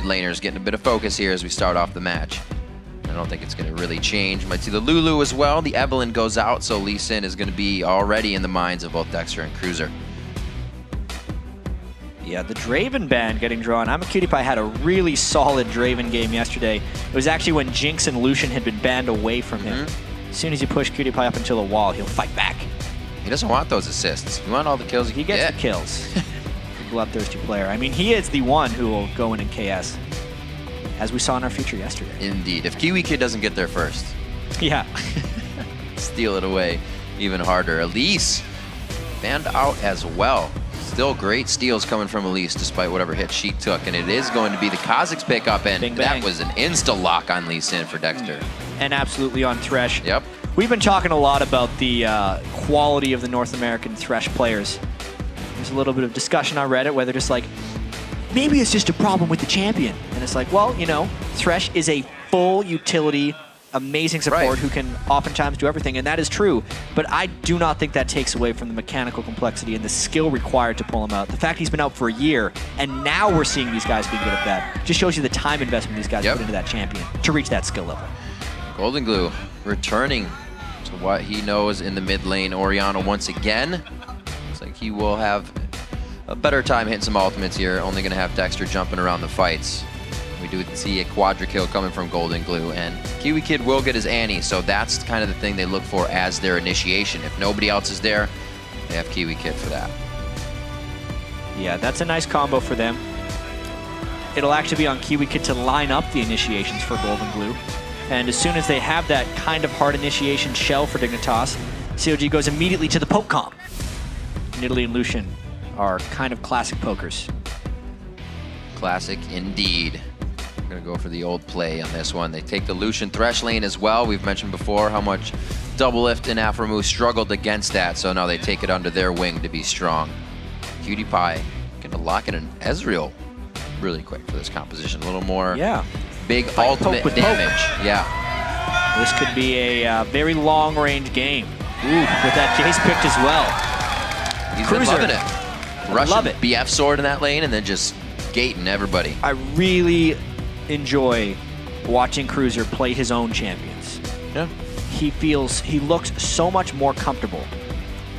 laners getting a bit of focus here as we start off the match. I don't think it's going to really change. Might see the Lulu as well. The Evelyn goes out, so Lee Sin is going to be already in the minds of both Dexter and Cruzer. Yeah, the Draven ban getting drawn. Imaqtpie had a really solid Draven game yesterday. It was actually when Jinx and Lucian had been banned away from him. As soon as you push QTPie up until the wall, he'll fight back. He doesn't want those assists. He wants all the kills he gets the kills. Bloodthirsty player. I mean, he is the one who will go in KS, as we saw in our feature yesterday. Indeed. If KiWiKiD doesn't get there first. Yeah. Steal it away even harder. Elise banned out as well. Still great steals coming from Elise despite whatever hit she took. And it is going to be the Kha'Zix pickup, and that was an insta-lock on Lee Sin for Dexter. And absolutely on Thresh. Yep. We've been talking a lot about the quality of the North American Thresh players. There's a little bit of discussion on Reddit where they're just like, maybe it's just a problem with the champion. And it's like, well, you know, Thresh is a full utility, amazing support who can oftentimes do everything, and that is true. But I do not think that takes away from the mechanical complexity and the skill required to pull him out. The fact he's been out for a year, and now we're seeing these guys being good at that, just shows you the time investment these guys put into that champion to reach that skill level. GoldeGlue returning to what he knows in the mid lane. Orianna once again. Looks like he will have a better time hitting some ultimates here. Only going to have Dexter jumping around the fights. We do see a quadra kill coming from GoldeGlue, and KiWiKiD will get his Annie, so that's kind of the thing they look for as their initiation. If nobody else is there, they have KiWiKiD for that. Yeah, that's a nice combo for them. It'll actually be on KiWiKiD to line up the initiations for GoldeGlue. And as soon as they have that kind of hard initiation shell for Dignitas, CLG goes immediately to the poke comp. Nidalee and Lucian are kind of classic pokers. Classic indeed. I'm going to go for the old play on this one. They take the Lucian Thresh lane as well. We've mentioned before how much Doublelift and Aphromoo struggled against that, so now they take it under their wing to be strong. QTPie going to lock in an Ezreal really quick for this composition. A little more big ultimate damage. Yeah. This could be a very long-range game. Ooh, with that Jace picked as well. He's been loving it. Russian BF sword in that lane and then just gating everybody. I really enjoy watching Cruzer play his own champions. Yeah. He looks so much more comfortable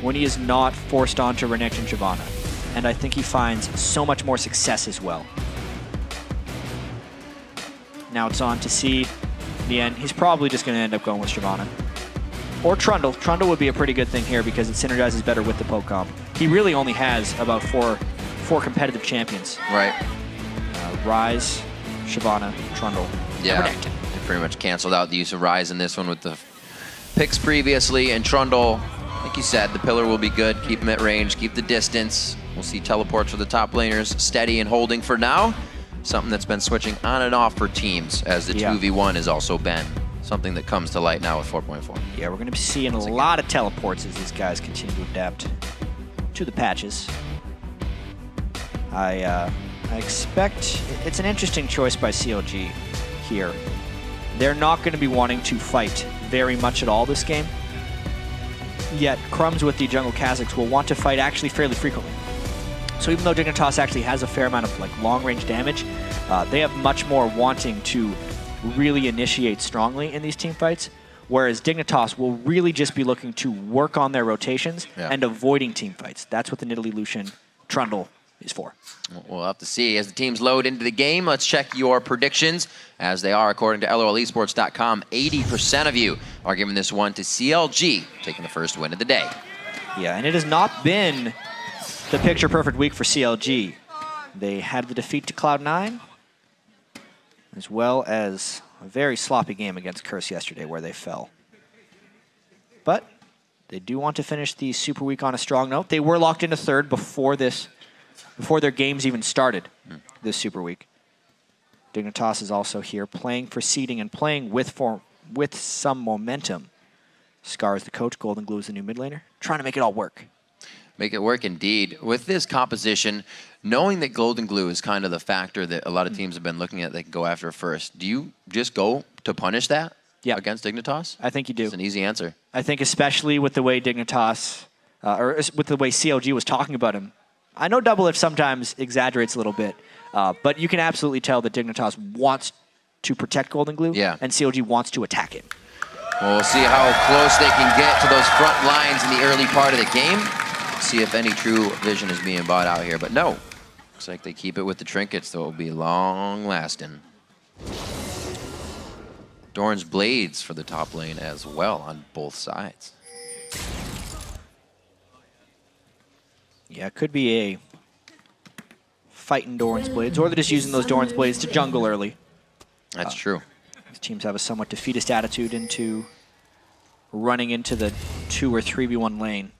when he is not forced onto Renekton and Shyvana. And I think he finds so much more success as well. Now it's on to see Nien. He's probably just going to end up going with Shyvana. Or Trundle. Trundle would be a pretty good thing here because it synergizes better with the poke comp. He really only has about four competitive champions. Right. Ryze, Shyvana, Trundle, and Renekton. They pretty much canceled out the use of Ryze in this one with the picks previously. And Trundle, like you said, the pillar will be good. Keep him at range, keep the distance. We'll see teleports for the top laners, steady and holding for now. Something that's been switching on and off for teams, as the 2v1 has also been something that comes to light now with 4.4. Yeah, we're going to be seeing a lot of teleports as these guys continue to adapt to the patches. I expect it's an interesting choice by CLG here. They're not going to be wanting to fight very much at all this game. Yet Crumbzz with the jungle Kha'Zix will want to fight actually fairly frequently. So even though Dignitas actually has a fair amount of long-range damage, they have much more wanting to really initiate strongly in these team fights, whereas Dignitas will really just be looking to work on their rotations and avoiding team fights. That's what the Nidalee Lucian Trundle is for. We'll have to see as the teams load into the game. Let's check your predictions, as they are according to LOLesports.com. 80% of you are giving this one to CLG, taking the first win of the day. Yeah, and it has not been the picture-perfect week for CLG. They had the defeat to Cloud9, as well as a very sloppy game against Curse yesterday where they fell. But they do want to finish the Super Week on a strong note. They were locked into third before their games even started this Super Week. Dignitas is also here playing for seeding and playing with some momentum. Scar is the coach, GoldeGlue is the new mid laner, trying to make it all work. Make it work indeed. With this composition, knowing that GoldeGlue is kind of the factor that a lot of teams have been looking at they can go after first, do you just go to punish that against Dignitas? I think you do. It's an easy answer. I think especially with the way Dignitas, or with the way CLG was talking about him. I know Doublelift sometimes exaggerates a little bit, But you can absolutely tell that Dignitas wants to protect GoldeGlue, and CLG wants to attack him. Well, we'll see how close they can get to those front lines in the early part of the game. See if any true vision is being bought out here, but no. Looks like they keep it with the trinkets, so it'll be long-lasting. Doran's Blades for the top lane as well on both sides. Yeah, it could be a fighting Doran's Blades, or they're just using those Doran's Blades to jungle early. That's true. These teams have a somewhat defeatist attitude into running into the 2 or 3v1 lane.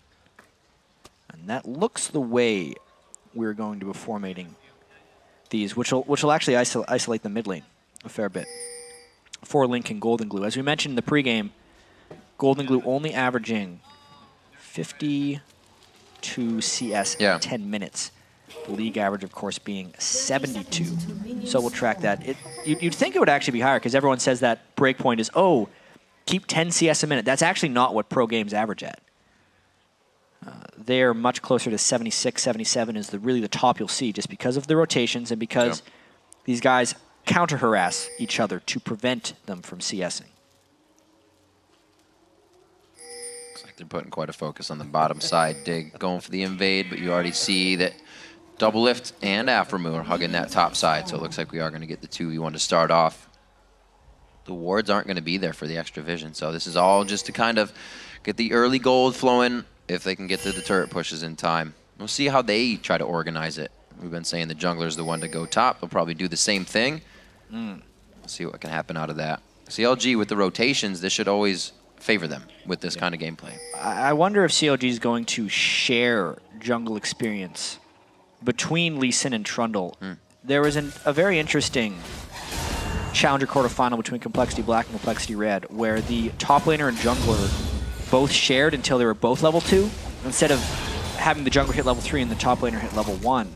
And that looks the way we're going to be formatting these, which will actually isolate the mid lane a fair bit for Link and GoldeGlue. As we mentioned in the pregame, GoldeGlue only averaging 52 CS in 10 minutes. The league average, of course, being 72. So we'll track that. You'd think it would actually be higher because everyone says that breakpoint is, oh, keep 10 CS a minute. That's actually not what pro games average at. They're much closer to 76, 77 is really the top you'll see just because of the rotations and because these guys counter-harass each other to prevent them from CSing. Looks like they're putting quite a focus on the bottom side. Dig going for the invade, but you already see that Doublelift and Aphromoo are hugging that top side, so it looks like we are going to get the 2v1 to start off. The wards aren't going to be there for the extra vision, so this is all just to kind of get the early gold flowing if they can get to the turret pushes in time. We'll see how they try to organize it. We've been saying the jungler's the one to go top. They'll probably do the same thing. We'll see what can happen out of that. CLG with the rotations, this should always favor them with this kind of gameplay. I wonder if CLG is going to share jungle experience between Lee Sin and Trundle. There was a very interesting Challenger quarterfinal between Complexity Black and Complexity Red where the top laner and jungler both shared until they were both level 2 instead of having the jungler hit level 3 and the top laner hit level 1.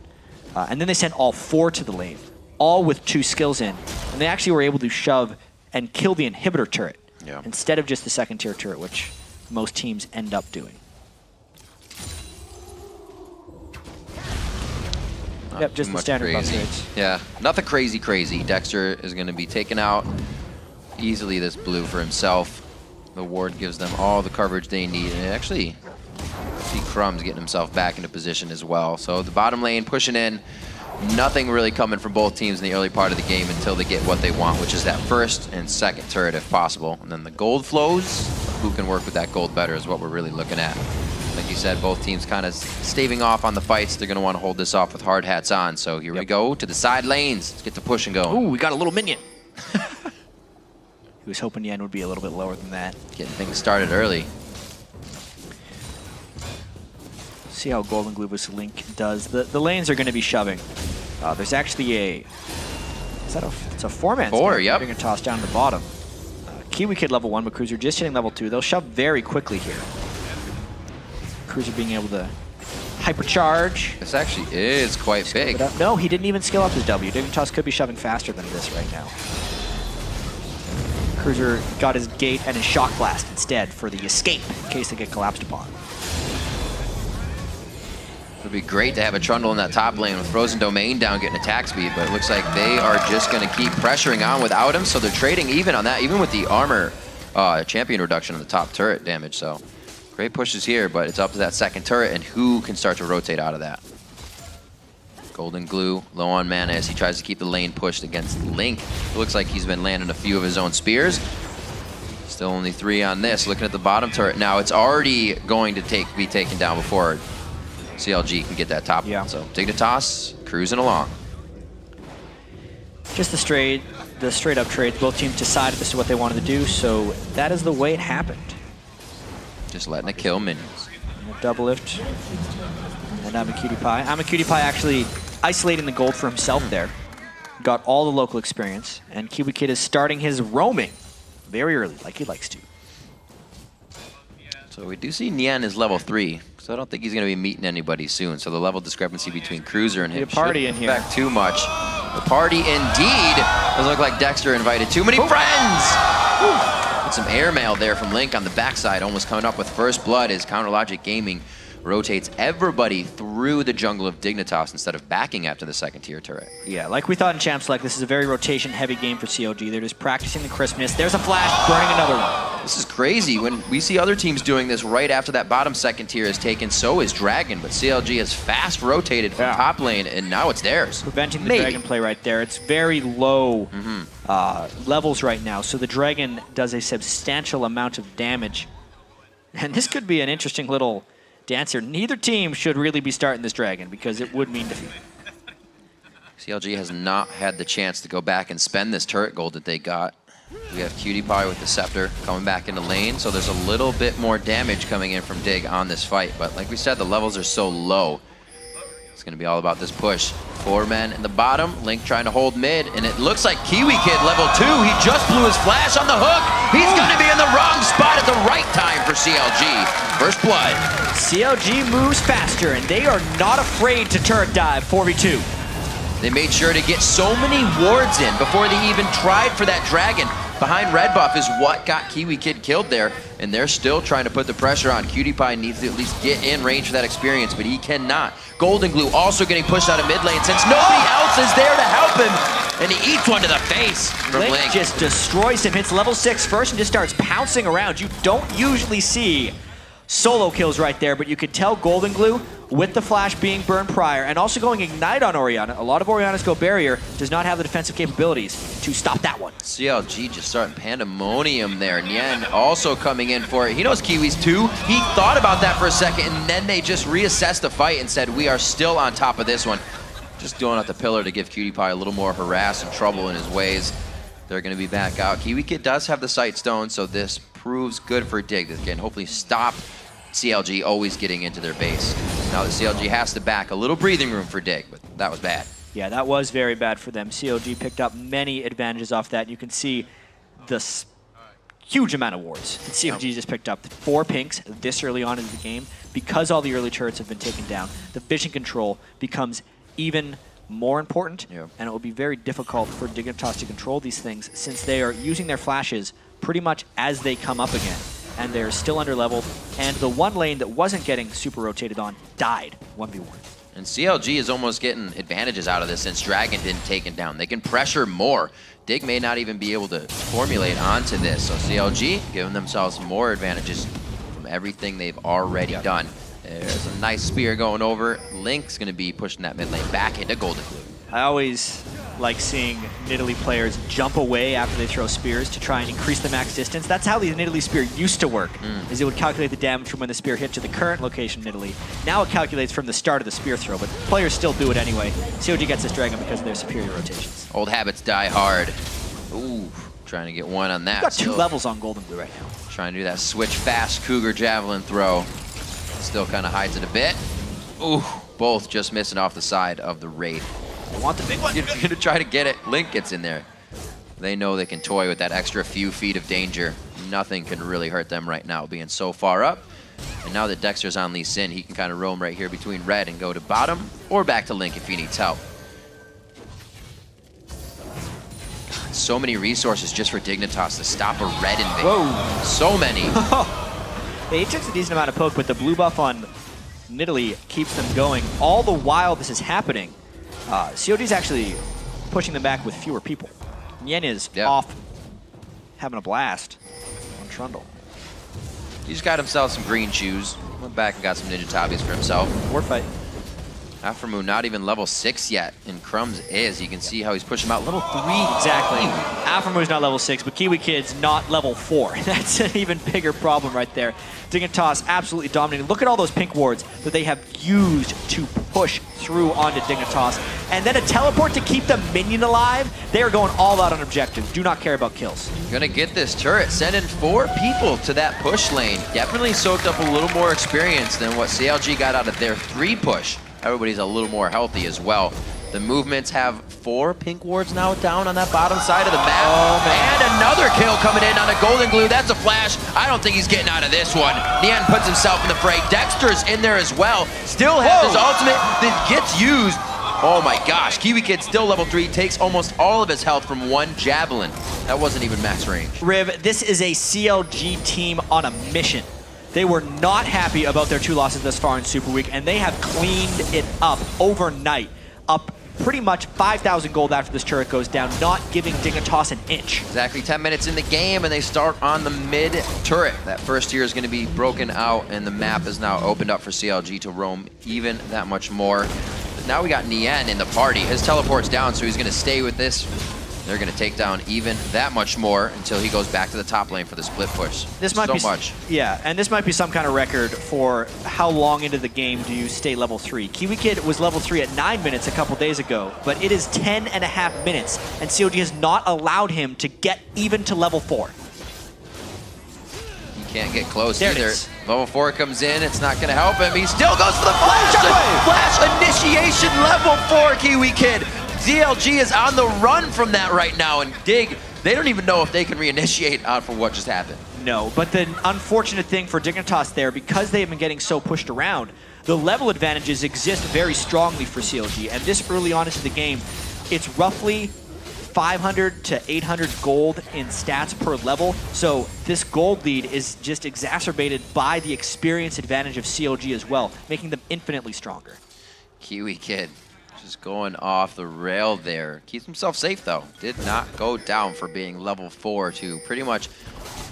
And then they sent all 4 to the lane, all with 2 skills in. And they actually were able to shove and kill the inhibitor turret instead of just the second tier turret, which most teams end up doing. Yep, just the standard buff rates. Yeah, nothing crazy. Dexter is going to be taking out easily this blue for himself. The ward gives them all the coverage they need, and actually see Crumbzz getting himself back into position as well. So the bottom lane pushing in, nothing really coming from both teams in the early part of the game until they get what they want, which is that first and second turret if possible. And then the gold flows, who can work with that gold better is what we're really looking at. Like you said, both teams kind of staving off on the fights. They're going to want to hold this off with hard hats on. So here we go to the side lanes. Let's get the push and go. Ooh, we got a little minion. He was hoping Nien would be a little bit lower than that. Getting things started early. See how GoldeGlue vs. Link does. The lanes are going to be shoving. There's actually it's a 4-man. 4, yep. Being tossed down to the bottom. KiWiKiD level 1, but Cruiser just hitting level 2. They'll shove very quickly here. Cruiser being able to hypercharge. This actually is quite big. No, he didn't even skill up his W. Dignitas could be shoving faster than this right now. Cruiser got his gate and his shock blast instead for the escape in case they get collapsed upon. It would be great to have a Trundle in that top lane with Frozen Domain down getting attack speed, but it looks like they are just going to keep pressuring on without him, so they're trading even on that, even with the armor champion reduction on the top turret damage. So great pushes here, but it's up to that second turret and who can start to rotate out of that. GoldeGlue low on mana as he tries to keep the lane pushed against Link. It looks like he's been landing a few of his own spears. Still only 3 on this. Looking at the bottom turret now, it's already going to be taken down before CLG can get that top one. So Dignitas cruising along. Just the straight up trades. Both teams decided this is what they wanted to do, so that is the way it happened. Just letting it kill minions. Doublelift. And Imaqtpie. Imaqtpie actually isolating the gold for himself there. Got all the local experience, and KiWiKiD is starting his roaming very early, like he likes to. So we do see Nien is level 3, so I don't think he's going to be meeting anybody soon. So the level discrepancy between Cruiser and him shouldn't affect too much. The party indeed does look like Dexter invited too many friends. Get some airmail there from Link on the backside, almost coming up with first blood as Counter Logic Gaming rotates everybody through the jungle of Dignitas instead of backing after the second tier turret. Yeah, like we thought in Champ Select, this is a very rotation-heavy game for CLG. They're just practicing the crispness. There's a flash, burning another one. This is crazy. When we see other teams doing this right after that bottom second tier is taken, so is Dragon, but CLG has fast rotated from top lane, and now it's theirs. Preventing the Dragon play right there. It's very low levels right now, so the Dragon does a substantial amount of damage. And this could be an interesting little dancer. Neither team should really be starting this Dragon because it would mean defeat. CLG has not had the chance to go back and spend this turret gold that they got. We have KiWiKiD with the Scepter coming back into lane, so there's a little bit more damage coming in from Dig on this fight. But like we said, the levels are so low. It's going to be all about this push. 4 men in the bottom, Link trying to hold mid, and it looks like KiWiKiD level 2. He just blew his flash on the hook. He's going to be in the wrong spot at the right time for CLG. First blood. CLG moves faster, and they are not afraid to turret dive 4v2. They made sure to get so many wards in before they even tried for that Dragon. Behind red buff is what got KiWiKiD killed there, and they're still trying to put the pressure on. KiWiKiD needs to at least get in range for that experience, but he cannot. GoldeGlue also getting pushed out of mid lane since nobody else is there to help him, and he eats one to the face from Link. Just destroys him, hits level 6 first, and just starts pouncing around. You don't usually see solo kills right there, but you could tell GoldeGlue, with the flash being burned prior, and also going Ignite on Orianna. A lot of Orianna's go barrier, does not have the defensive capabilities to stop that one. CLG just starting pandemonium there. Nien also coming in for it. He knows Kiwi's too. He thought about that for a second, and then they just reassessed the fight and said, we are still on top of this one. Just doing out the pillar to give KiWiKiD a little more harass and trouble in his ways. They're going to be back out. KiWiKiD does have the sight stone, so this proves good for Dig. This can hopefully stop CLG always getting into their base. Now the CLG has to back. A little breathing room for Dig, but that was bad. Yeah, that was very bad for them. CLG picked up many advantages off that. You can see this huge amount of wards that CLG just picked up. 4 pinks this early on in the game. Because all the early turrets have been taken down, the vision control becomes even more important, and it will be very difficult for Dignitas to control these things since they are using their flashes pretty much as they come up again. And they're still under-leveled, and the one lane that wasn't getting super rotated on died 1v1. And CLG is almost getting advantages out of this since Dragon didn't take it down. They can pressure more. Dig may not even be able to formulate onto this, so CLG giving themselves more advantages from everything they've already done. There's a nice spear going over. Link's going to be pushing that mid lane back into GoldeGlue. I always like seeing Nidalee players jump away after they throw spears to try and increase the max distance. That's how the Nidalee spear used to work, is it would calculate the damage from when the spear hit to the current location of Nidalee. Now it calculates from the start of the spear throw, but players still do it anyway. CLG gets this Dragon because of their superior rotations. Old habits die hard. Ooh, trying to get one on that. We've got 2 levels on GoldeGlue right now. Trying to do that switch fast Cougar javelin throw. Still kind of hides it a bit. Ooh, both just missing off the side of the Wraith. They want the big one. You're going to try to get it. Link gets in there. They know they can toy with that extra few feet of danger. Nothing can really hurt them right now, being so far up. And now that Dexter's on Lee Sin, he can kind of roam right here between red and go to bottom or back to Link if he needs help. God, so many resources just for Dignitas to stop a red invasion. Whoa. So many. They took a decent amount of poke, but the blue buff on Nidalee keeps them going. All the while this is happening, COD's actually pushing them back with fewer people. Nien is off having a blast on Trundle. He's got himself some green shoes. Went back and got some Ninja Tabis for himself. War fight. Aphromoo not even level 6 yet, and Crumbzz is. You can see how he's pushing him out. Level 3. Exactly. Aphromoo is not level 6, but KiWiKiD's not level 4. That's an even bigger problem right there. Dignitas absolutely dominating. Look at all those pink wards that they have used to push through onto Dignitas. And then a teleport to keep the minion alive. They are going all out on objectives. Do not care about kills. Gonna get this turret. Sending 4 people to that push lane. Definitely soaked up a little more experience than what CLG got out of their 3 push. Everybody's a little more healthy as well. The movements have 4 pink wards now down on that bottom side of the map. And another kill coming in on a GoldeGlue. That's a flash. I don't think he's getting out of this one. Nien puts himself in the fray. Dexter's in there as well. Still has his ultimate that gets used. Oh my gosh, KiWiKiD still level 3, takes almost all of his health from 1 javelin. That wasn't even max range. Riv, this is a CLG team on a mission. They were not happy about their 2 losses thus far in Super Week, and they have cleaned it up overnight. Up pretty much 5,000 gold after this turret goes down, not giving Dignitas an inch. Exactly 10 minutes in the game, and they start on the mid turret. That first tier is going to be broken out, and the map is now opened up for CLG to roam even that much more. But now we got Nien in the party. His teleport's down, so he's going to stay with this. They're going to take down even that much more until he goes back to the top lane for the split push. This might be much. Yeah, and this might be some kind of record for how long into the game do you stay level 3. KiWiKiD was level 3 at 9 minutes a couple days ago, but it is 10.5 minutes, and CLG has not allowed him to get even to level 4. He can't get close there either. Level 4 comes in, it's not going to help him. He still goes for the flash! Flash initiation level 4, KiWiKiD! CLG is on the run from that right now, and Dig, they don't even know if they can reinitiate for what just happened. No, but the unfortunate thing for Dignitas there, because they have been getting so pushed around, the level advantages exist very strongly for CLG, and this early on into the game, it's roughly 500 to 800 gold in stats per level, so this gold lead is just exacerbated by the experience advantage of CLG as well, making them infinitely stronger. KiWiKiD just going off the rail there. Keeps himself safe though. Did not go down for being level 4 to pretty much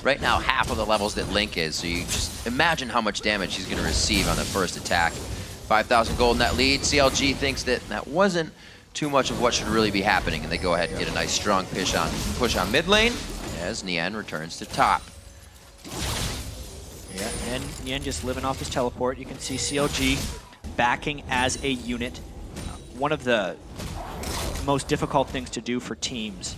right now half of the levels that Link is. So you just imagine how much damage he's going to receive on the first attack. 5,000 gold in that lead. CLG thinks that that wasn't too much of what should really be happening, and they go ahead and get a nice strong push on mid lane as Nien returns to top. Yeah, and Nien just living off his teleport. You can see CLG backing as a unit. One of the most difficult things to do for teams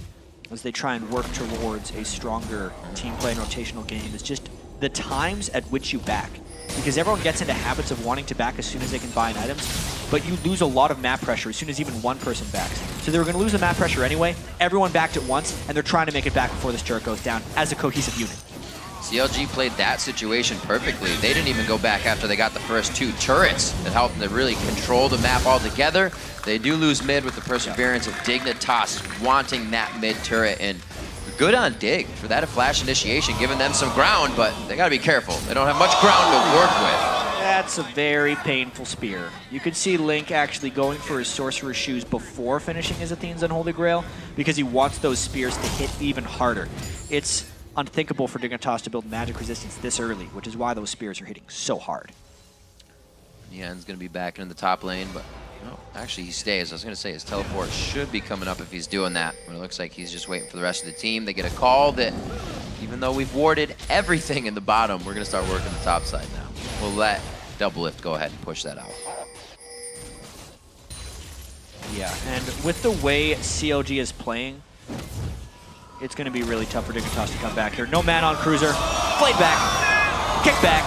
as they try and work towards a stronger team play and rotational game is just the times at which you back. Because everyone gets into habits of wanting to back as soon as they can buy items, but you lose a lot of map pressure as soon as even one person backs. So they were going to lose the map pressure anyway. Everyone backed at once, and they're trying to make it back before this turret goes down as a cohesive unit. CLG played that situation perfectly. They didn't even go back after they got the first 2 turrets that helped them to really control the map altogether. They do lose mid with the perseverance of Dignitas wanting that mid turret, and good on Dig for that flash initiation, giving them some ground, but they gotta be careful. They don't have much ground to work with. That's a very painful spear. You could see Link actually going for his Sorcerer's Shoes before finishing his Athene's Unholy Grail because he wants those spears to hit even harder. It's unthinkable for Dignitas to build magic resistance this early, which is why those spears are hitting so hard. Nien's gonna be back in the top lane, but no, actually he stays. I was gonna say his teleport should be coming up if he's doing that, but it looks like he's just waiting for the rest of the team. They get a call that even though we've warded everything in the bottom, we're gonna start working the top side now. We'll let Doublelift go ahead and push that out. Yeah, and with the way CLG is playing, it's going to be really tough for Dignitas to come back here. No man on Cruiser. Played back. Kick back.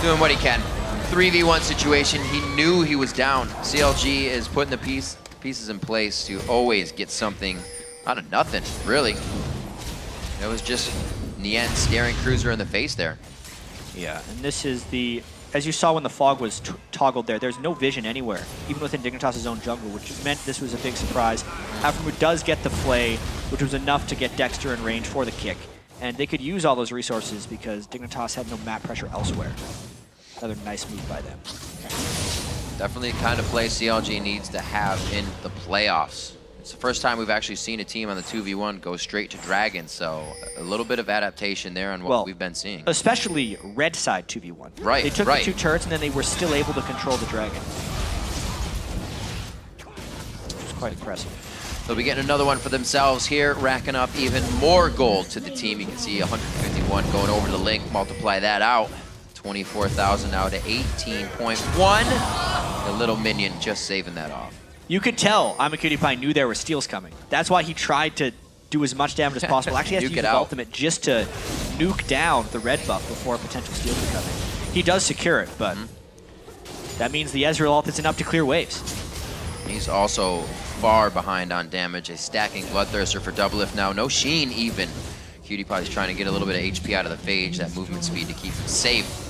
Doing what he can. 3v1 situation. He knew he was down. CLG is putting the pieces in place to always get something out of nothing, really. It was just Nien staring Cruiser in the face there. Yeah, and this is the... As you saw when the fog was toggled there, there's no vision anywhere, even within Dignitas' own jungle, which meant this was a big surprise. Aphromoo does get the flay, which was enough to get Dexter in range for the kick. And they could use all those resources because Dignitas had no map pressure elsewhere. Another nice move by them. Definitely the kind of play CLG needs to have in the playoffs. It's the first time we've actually seen a team on the 2v1 go straight to Dragon, so a little bit of adaptation there on what we've been seeing. Especially red side 2v1. Right, They took the 2 turrets and then they were still able to control the Dragon. Which was quite impressive. They'll be getting another one for themselves here, racking up even more gold to the team. You can see 151 going over to Link, multiply that out. 24,000 now to 18.1. The little minion just saving that off. You could tell Imaqtpie knew there were steals coming. That's why he tried to do as much damage as possible. Actually, he has to use his ultimate just to nuke down the red buff before a potential steal could come in. He does secure it, but that means the Ezreal ult isn't up to clear waves. He's also far behind on damage. A stacking Bloodthirster for Doublelift now. No Sheen even. KiWiKiD is trying to get a little bit of HP out of the Phage, that movement speed to keep him safe.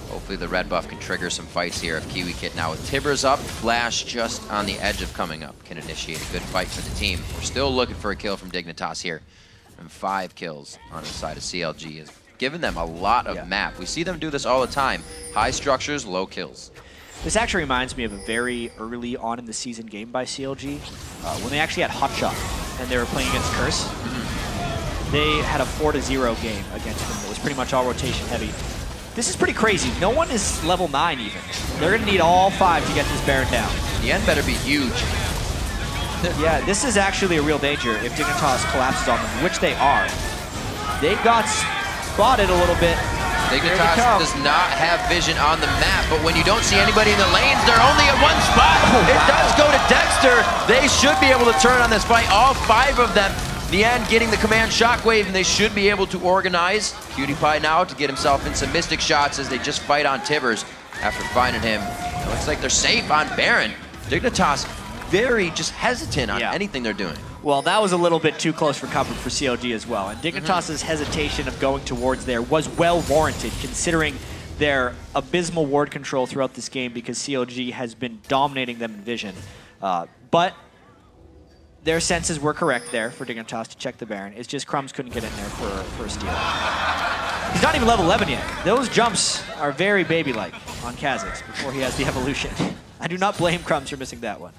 Hopefully the red buff can trigger some fights here if KiWiKiD now with Tibbers up, Flash just on the edge of coming up, can initiate a good fight for the team. We're still looking for a kill from Dignitas here. And 5 kills on the side of CLG as given them a lot of map. We see them do this all the time. High structures, low kills. This actually reminds me of a very early on in the season game by CLG, when they actually had Hotshot and they were playing against Curse. They had a 4-0 game against them. It was pretty much all rotation heavy. This is pretty crazy. No one is level 9 even. They're going to need all 5 to get this Baron down. Nien better be huge. Yeah, this is actually a real danger if Dignitas collapses on them, which they are. They got spotted a little bit. Dignitas does not have vision on the map, but when you don't see anybody in the lanes, they're only at one spot. It does go to Dexter. They should be able to turn on this fight, all 5 of them. Nien getting the command shockwave, and they should be able to organize. KiWiKiD now to get himself in some mystic shots as they just fight on Tibbers after finding him. It looks like they're safe on Baron. Dignitas very just hesitant on anything they're doing. Well, that was a little bit too close for comfort for CLG as well. And Dignitas' hesitation of going towards there was well warranted, considering their abysmal ward control throughout this game, because CLG has been dominating them in vision. But their senses were correct there for Dignitas to check the Baron. It's just Crumbzz couldn't get in there for a steal. He's not even level 11 yet. Those jumps are very baby-like on Kha'Zix before he has the evolution. I do not blame Crumbzz for missing that one.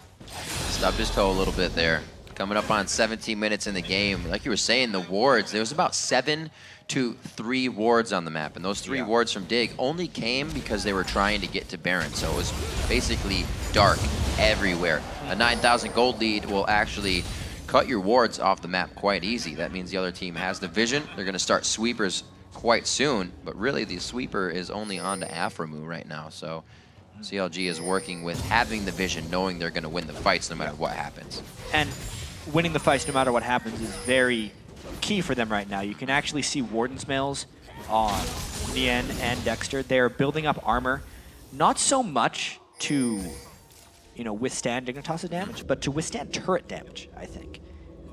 Stubbed his toe a little bit there. Coming up on 17 minutes in the game. Like you were saying, the wards, there was about 7 to 3 wards on the map. And those 3 wards from Dig only came because they were trying to get to Baron. So it was basically dark everywhere. A 9,000 gold lead will actually cut your wards off the map quite easy. That means the other team has the vision. They're going to start sweepers quite soon. But really, the sweeper is only on to Aphromoo right now. So CLG is working with having the vision, knowing they're going to win the fights no matter what happens. And winning the fights no matter what happens is very key for them right now. You can actually see Warden's Mails on Nien and Dexter. They're building up armor, not so much to, you know, withstand Dignitas' damage, but to withstand turret damage, I think.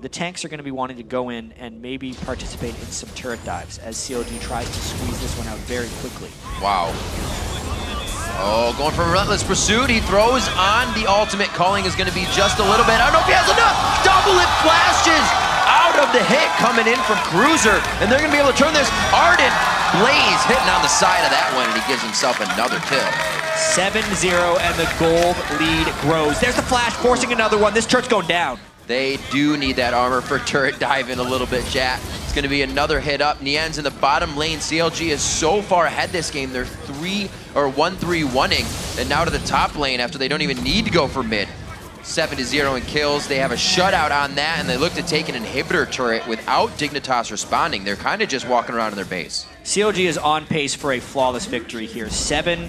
The tanks are going to be wanting to go in and maybe participate in some turret dives as CLG tries to squeeze this one out very quickly. Wow. Oh, going for a relentless pursuit. He throws on the ultimate. Calling is going to be just a little bit. I don't know if he has enough. Doublelift flashes out of the hit coming in from Cruzer, and they're going to be able to turn this. Ardent Blaze hitting on the side of that one, and he gives himself another kill. 7-0, and the gold lead grows. There's the flash, forcing another one. This turret's going down. They do need that armor for turret dive in a little bit, chat. It's going to be another hit up. Nien's in the bottom lane. CLG is so far ahead this game. They're 1-3-1-ing, and now to the top lane after they don't even need to go for mid. 7-0 in kills. They have a shutout on that, and they look to take an inhibitor turret without Dignitas responding. They're kind of just walking around in their base. CLG is on pace for a flawless victory here. 7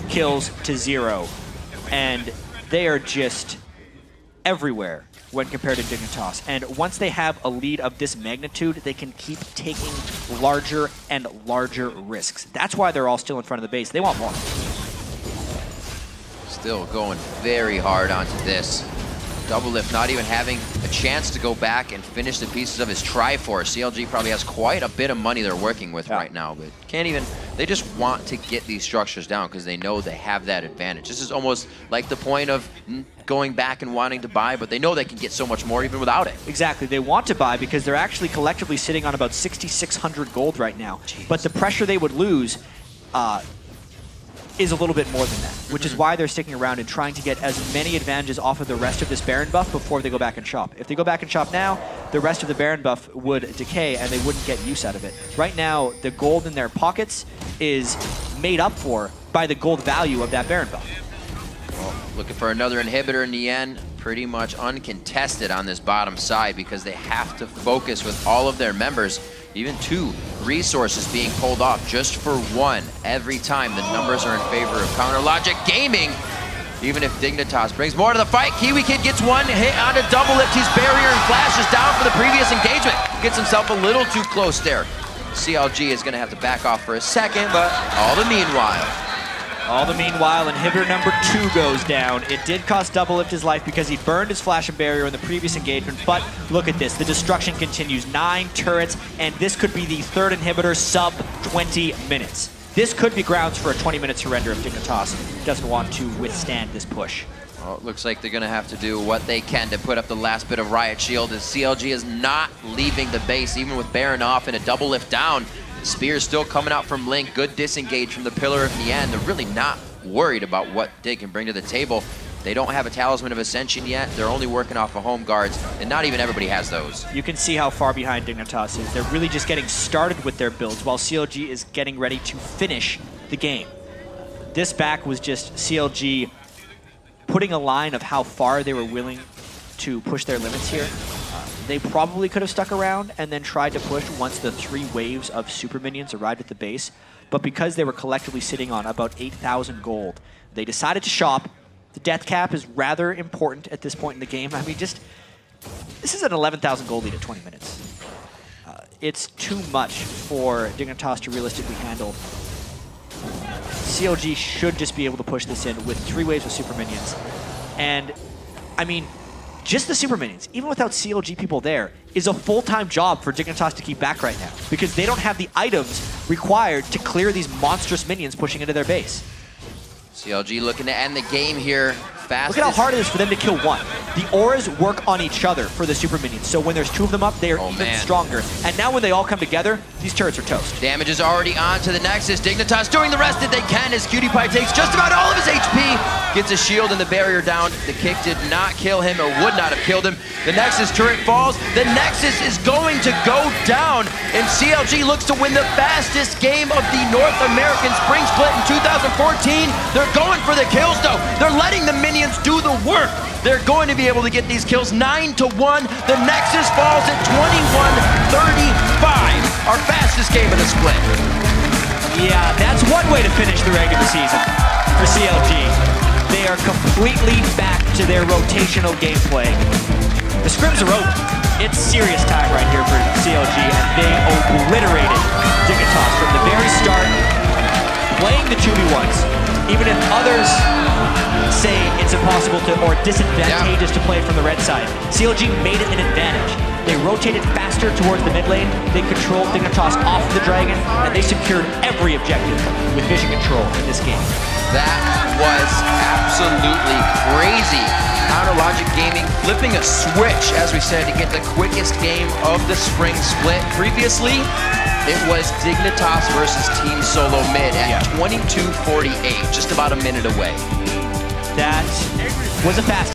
kills to 0, and they are just everywhere when compared to Dignitas. And once they have a lead of this magnitude, they can keep taking larger and larger risks. That's why they're all still in front of the base. They want more. Still going very hard onto this. Doublelift not even having a chance to go back and finish the pieces of his Triforce. CLG probably has quite a bit of money they're working with right now, but can't even, they just want to get these structures down because they know they have that advantage. This is almost like the point of going back and wanting to buy, but they know they can get so much more even without it. Exactly, they want to buy because they're actually collectively sitting on about 6,600 gold right now. Jeez. But the pressure they would lose is a little bit more than that, which is why they're sticking around and trying to get as many advantages off of the rest of this Baron buff before they go back and shop. If they go back and shop now, the rest of the Baron buff would decay and they wouldn't get use out of it. Right now, the gold in their pockets is made up for by the gold value of that Baron buff. Well, looking for another inhibitor in the end. Pretty much uncontested on this bottom side because they have to focus with all of their members. Even 2 resources being pulled off just for 1 every time. The numbers are in favor of Counter Logic Gaming. Even if Dignitas brings more to the fight, KiWiKiD gets 1 hit onto Doublelift. He's barrier and flashes down for the previous engagement. Gets himself a little too close there. CLG is going to have to back off for a second, but all the meanwhile, inhibitor number 2 goes down. It did cost Doublelift his life because he burned his flash and barrier in the previous engagement, but look at this. The destruction continues. 9 turrets, and this could be the 3rd inhibitor sub 20 minutes. This could be grounds for a 20-minute surrender if Dignitas doesn't want to withstand this push. Well, it looks like they're going to have to do what they can to put up the last bit of Riot Shield as CLG is not leaving the base, even with Baron off and a Doublelift down. Spear's still coming out from Link. Good disengage from the pillar of Nien. They're really not worried about what Dig can bring to the table. They don't have a Talisman of Ascension yet. They're only working off of home guards, and not even everybody has those. You can see how far behind Dignitas is. They're really just getting started with their builds, while CLG is getting ready to finish the game. This back was just CLG putting a line of how far they were willing to push their limits here. They probably could have stuck around and then tried to push once the 3 waves of super minions arrived at the base, but because they were collectively sitting on about 8,000 gold, they decided to shop. The death cap is rather important at this point in the game. I mean, just, this is an 11,000 gold lead at 20 minutes. It's too much for Dignitas to realistically handle. CLG should just be able to push this in with 3 waves of super minions. And, I mean, just the super minions, even without CLG people there, is a full-time job for Dignitas to keep back right now, because they don't have the items required to clear these monstrous minions pushing into their base. CLG looking to end the game here. Fastest. Look at how hard it is for them to kill one. The auras work on each other for the super minions, so when there's 2 of them up, they are even stronger. And now when they all come together, these turrets are toast. Damage is already on to the Nexus. Dignitas doing the rest that they can as KiWiKiD takes just about all of his HP. Gets a shield and the barrier down. The kick did not kill him, or would not have killed him. The Nexus turret falls. The Nexus is going to go down, and CLG looks to win the fastest game of the North American Spring Split in 2014. They're going for the kills, though. They're letting the minions do the work. They're going to be able to get these kills 9-1. The Nexus falls at 21-35. Our fastest game of the split. Yeah, that's one way to finish the regular season for CLG. They are completely back to their rotational gameplay. The scrims are over. It's serious time right here for CLG, and they obliterated Dignitas from the very start, playing the 2v1s. Even if others say it's impossible to, or disadvantageous to play from the red side, CLG made it an advantage. They rotated faster towards the mid lane, they controlled Dignitas off the dragon, and they secured every objective with vision control in this game. That was absolutely crazy. Counterlogic Gaming flipping a switch, as we said, to get the quickest game of the spring split. Previously, it was Dignitas versus Team Solo Mid at 22:48, just about a minute away. That was a fast